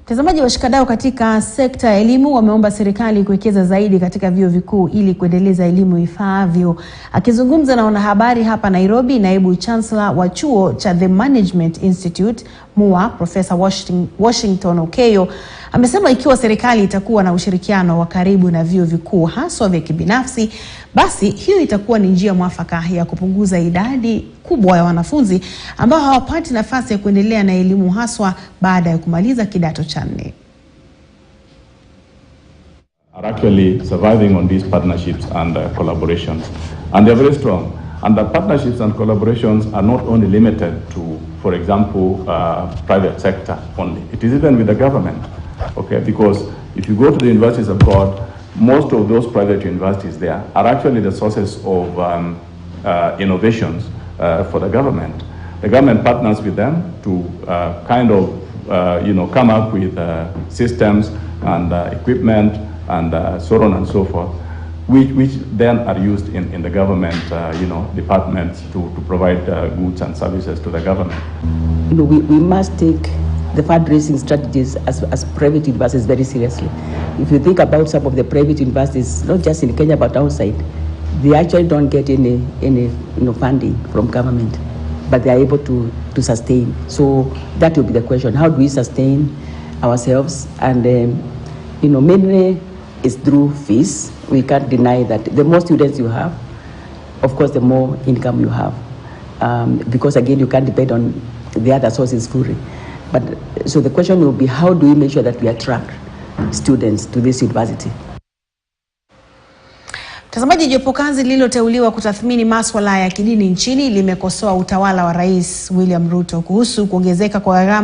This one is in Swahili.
Mtazamaji, washikadau katika sekta ya elimu wameomba serikali kuwekeza zaidi katika vyuo vikuu ili kuendeleza elimu ifaavyo. Akizungumza na wanahabari hapa Nairobi, naibu chancellor wa chuo cha The Management Institute MUA, Professor Washington Okeyo, amesema ikiwa serikali itakuwa na ushirikiano wa karibu na vyuo vikuu haswa vya kibinafsi, basi hiyo itakuwa ni njia mwafaka ya kupunguza idadi kubwa ya wanafunzi ambao hawapati nafasi ya kuendelea na elimu haswa baada ya kumaliza kidato cha 4. Are actually surviving on these partnerships and collaborations, and they're very strong. And the partnerships and collaborations are not only limited to, for example, private sector only. It is even with the government, okay? Because if you go to the universities abroad, most of those private universities there are actually the sources of innovations for the government. The government partners with them to come up with systems and equipment and so on and so forth, which then are used in the government, departments to provide goods and services to the government. We must take the fundraising strategies as private universities very seriously. If you think about some of the private universities, not just in Kenya but outside, they actually don't get any funding from government, but they are able to sustain. So that will be the question: how do we sustain ourselves? And mainly it's through fees. We can't deny that the more students you have, of course, the more income you have, because again, you can't depend on the other sources fully. But so the question will be, how do we make sure that we attract students to this university? Mtazamaji, jopo kazi lililoteuliwa kutathmini masuala ya kidini nchini limekosoa utawala wa Rais William Ruto kuhusu kuongezeka kwa gharama